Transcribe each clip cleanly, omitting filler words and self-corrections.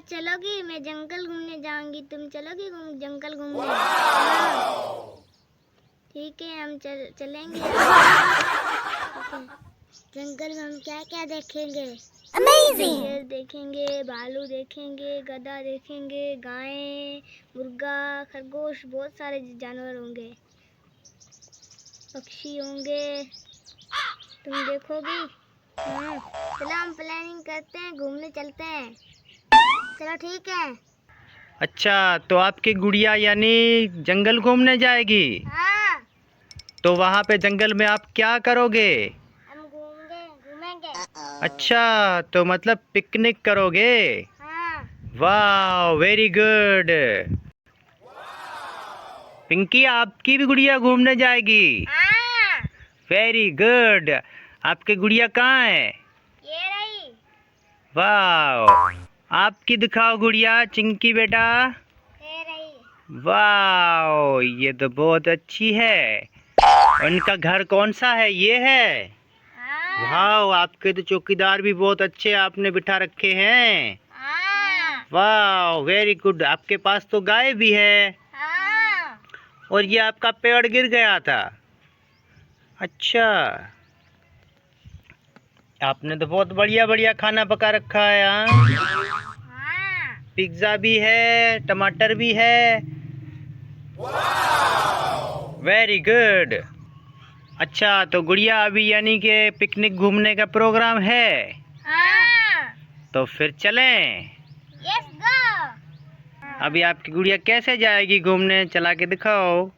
चलोगी? मैं जंगल घूमने जाऊंगी, तुम चलोगी जंगल घूमने? हाँ। ठीक है, हम चलेंगे। जंगल में हम क्या क्या देखेंगे? अमेजिंग! शेर देखेंगे, भालू देखेंगे, गधा देखेंगे, गाय, मुर्गा, खरगोश, बहुत सारे जानवर होंगे, पक्षी होंगे। तुम देखोगी? चलो हम प्लानिंग करते हैं, घूमने चलते हैं। चलो ठीक है। अच्छा, तो आपकी गुड़िया यानी जंगल घूमने जाएगी? हाँ। तो वहाँ पे जंगल में आप क्या करोगे? हम घूमेंगे। अच्छा, तो मतलब पिकनिक करोगे? हाँ। वाह, वेरी गुड। पिंकी, आपकी भी गुड़िया घूमने जाएगी? हाँ। Very good. आपकी गुड़िया कहाँ है? ये रही। वाह, आपकी दिखाओ गुड़िया, चिंकी बेटा। ये रही। वाह, ये तो बहुत अच्छी है। उनका घर कौन सा है? ये है? हाँ। वाह, आपके तो चौकीदार भी बहुत अच्छे आपने बिठा रखे हैं। हाँ। वाह, वेरी गुड। आपके पास तो गाय भी है। हाँ। और ये आपका पेड़ गिर गया था। अच्छा, आपने तो बहुत बढ़िया बढ़िया खाना पका रखा है। हाँ। पिज्जा भी है, टमाटर भी है। Very good. अच्छा, तो गुड़िया अभी यानी कि पिकनिक घूमने का प्रोग्राम है? हाँ। तो फिर चलें। Yes go. अभी आपकी गुड़िया कैसे जाएगी घूमने, चला के दिखाओ।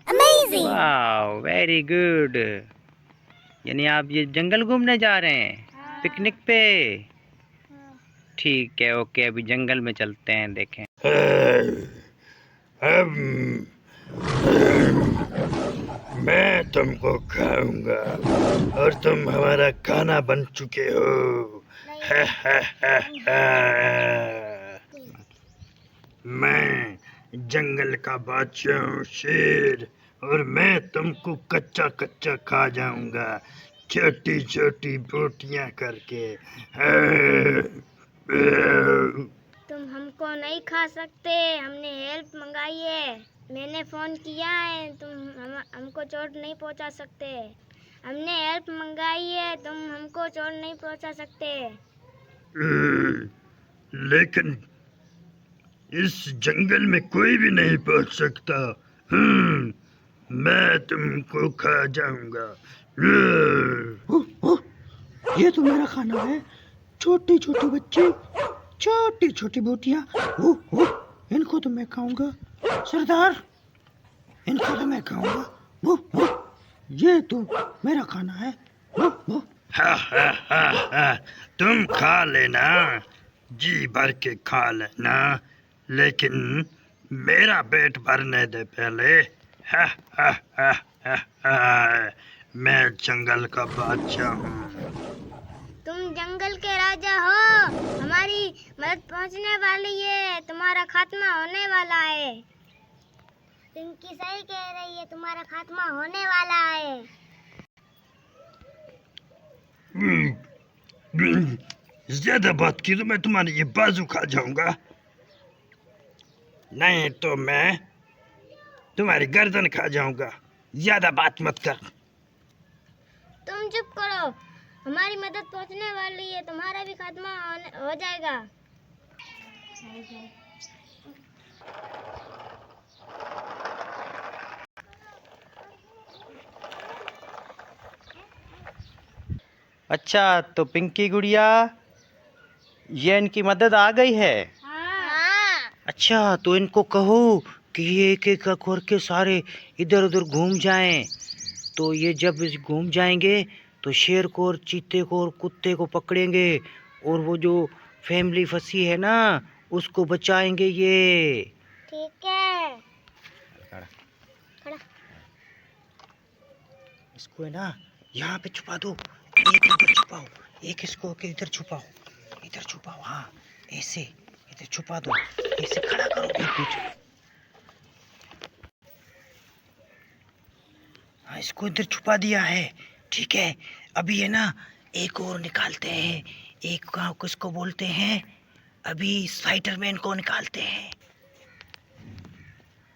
अमेजिंग। वाह, वेरी गुड। यानी आप ये जंगल घूमने जा रहे हैं पिकनिक पे? ठीक है, ओके, अभी जंगल में चलते हैं, देखें। अब मैं तुमको खाऊंगा और तुम हमारा खाना बन चुके हो। मैं जंगल का बादशाह हूँ, शेर, और मैं तुमको कच्चा कच्चा खा जाऊंगा, छोटी छोटी बोटियां करके। तुम हमको नहीं खा सकते, हमने हेल्प मंगाई है। मैंने फोन किया है, तुम हमको चोट नहीं पहुंचा सकते। हमने हेल्प मंगाई है, तुम हमको चोट नहीं पहुंचा सकते। लेकिन इस जंगल में कोई भी नहीं पहुंच सकता। मैं तुमको खा जाऊंगा। ये तो मेरा खाना है। छोटी छोटी बच्ची, छोटी छोटी बोटियां, इनको तो मैं खाऊंगा। सरदार, इनको तो मैं खाऊंगा। ये तो मेरा खाना है। तुम खा लेना, जी भर के खा लेना, लेकिन मेरा पेट भरने दे पहले। हा, हा, हा, हा, हा, मैं जंगल का बादशाह हूँ। तुम जंगल के राजा हो, हमारी मदद पहुंचने वाली है, तुम्हारा खात्मा होने वाला है। पिंकी सही कह रही है, तुम्हारा खात्मा होने वाला है। ज्यादा बात की तो मैं तुम्हारी ये बाजू खा जाऊंगा, नहीं तो मैं तुम्हारी गर्दन खा जाऊंगा। ज्यादा बात मत कर। तुम चुप करो, हमारी मदद पहुंचने वाली है, तुम्हारा भी खात्मा हो जाएगा। अच्छा, तो पिंकी गुड़िया, ये इनकी मदद आ गई है? हाँ। अच्छा, तो इनको कहो कि ये एक एक करके सारे इधर उधर घूम जाएं। तो ये जब घूम जाएंगे तो शेर को और चीते को और कुत्ते को पकड़ेंगे और वो जो फैमिली फंसी है ना, उसको बचाएंगे ये। ठीक है। खड़ा। इसको है ना यहाँ पे छुपा दो, एक इधर छुपाओ, एक इसको के इधर छुपाओ, इधर छुपाओ। हाँ, ऐसे इधर छुपा दो, ऐसे खड़ा करो बीच में। हाँ, इसको इधर छुपा दिया है। ठीक है, अभी है ना एक और निकालते हैं। एक गाँव किसको बोलते हैं? अभी स्पाइडरमैन को निकालते हैं।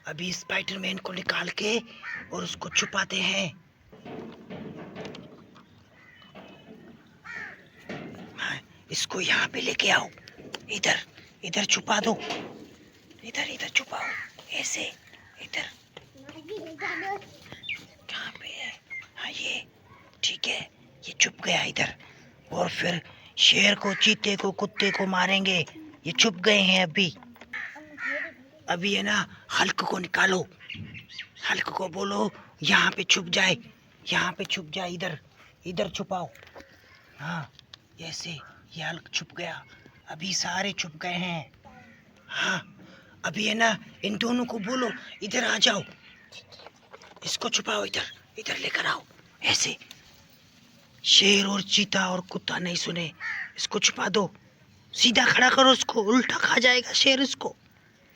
अभी स्पाइडरमैन को निकाल के और उसको छुपाते हैं। हाँ, इसको यहाँ पे लेके आओ। इधर इधर छुपा दो। इधर इधर छुपाओ, ऐसे। इधर कहाँ पे है? हाँ, ये ठीक है, ये छुप गया इधर। और फिर शेर को, चीते को, कुत्ते को मारेंगे। ये छुप गए हैं अभी। अभी है ना, हल्क को निकालो। हल्क को बोलो यहाँ पे छुप जाए, यहाँ पे छुप जाए। इधर इधर छुपाओ। हाँ, ऐसे। ये हल्क छुप गया। अभी सारे छुप गए हैं। हाँ, अभी है ना, इन दोनों को बोलो इधर आ जाओ। इसको छुपाओ, इधर इधर लेकर आओ, ऐसे। शेर और चीता और कुत्ता नहीं सुने, इसको छुपा दो। सीधा खड़ा करो उसको, उल्टा खा जाएगा शेर इसको।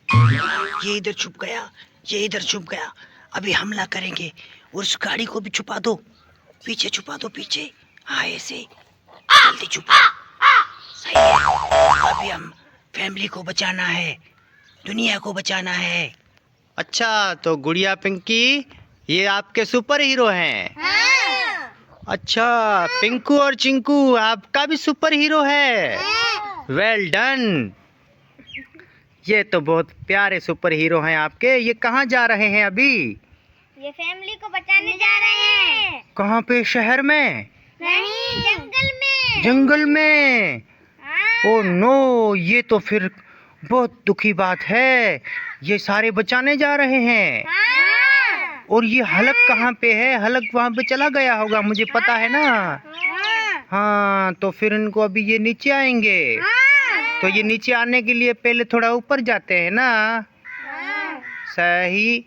ये इधर छुप गया, ये इधर छुप गया। अभी हमला करेंगे। और उस गाड़ी को भी छुपा दो, पीछे छुपा दो, पीछे। हाँ, ऐसे जल्दी छुपा। सही है। अभी हम फैमिली को बचाना है, दुनिया को बचाना है। अच्छा, तो गुड़िया पिंकी ये आपके सुपर हीरो हैं? अच्छा, पिंकू और चिंकू आपका भी सुपर हीरो है। Well done. ये तो बहुत प्यारे सुपर हीरो हैं आपके। ये कहाँ जा रहे हैं अभी? ये फैमिली को बचाने जा रहे हैं। कहाँ पे? शहर में? नहीं, जंगल में। जंगल में? हाँ। ओह नो, ये तो फिर बहुत दुखी बात है। ये सारे बचाने जा रहे हैं। हाँ। और ये हलक कहाँ पे है? हलक वहाँ पे चला गया होगा, मुझे पता है ना। हाँ। हाँ, तो फिर इनको अभी ये नीचे आएंगे। हाँ। तो ये नीचे आने के लिए पहले थोड़ा ऊपर जाते हैं ना। हाँ। सही।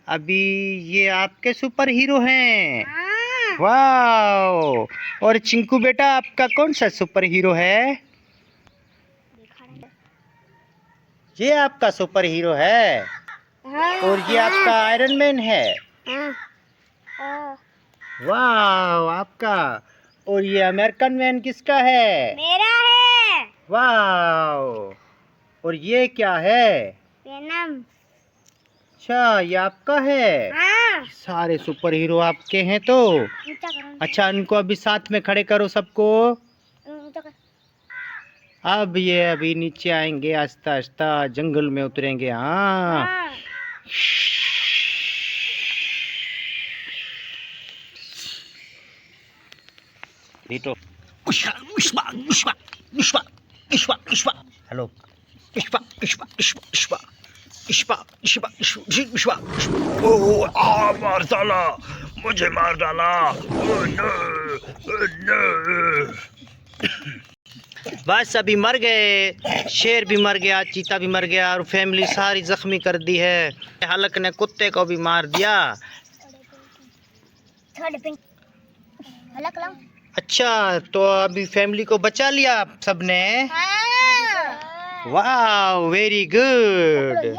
अभी ये आपके सुपर हीरो हैं। हाँ। वाह। और चिंकू बेटा, आपका कौन सा सुपर हीरो है? ये आपका सुपर हीरो है। और ये आपका आयरन मैन है। हाँ। वाह, आपका। और ये अमेरिकन मैन किसका है? मेरा है। वाह। और ये क्या है? वेनम। अच्छा, ये आपका है। हाँ। सारे सुपर हीरो आपके हैं तो। ऊंचा करो। अच्छा, इनको अभी साथ में खड़े करो सबको। ऊंचा कर। अब ये अभी नीचे आएंगे, आस्ता आस्ता जंगल में उतरेंगे। हाँ। हाँ। बेटो। हेलो। ओह, मार डाला, मुझे मार डाला। Oh no, oh no. बस अभी मर गए। शेर भी मर गया, चीता भी मर गया और फैमिली सारी जख्मी कर दी है। हलक ने कुत्ते को भी मार दिया। अच्छा, तो अभी फैमिली को बचा लिया सबने। हाँ। वाह, वेरी गुड।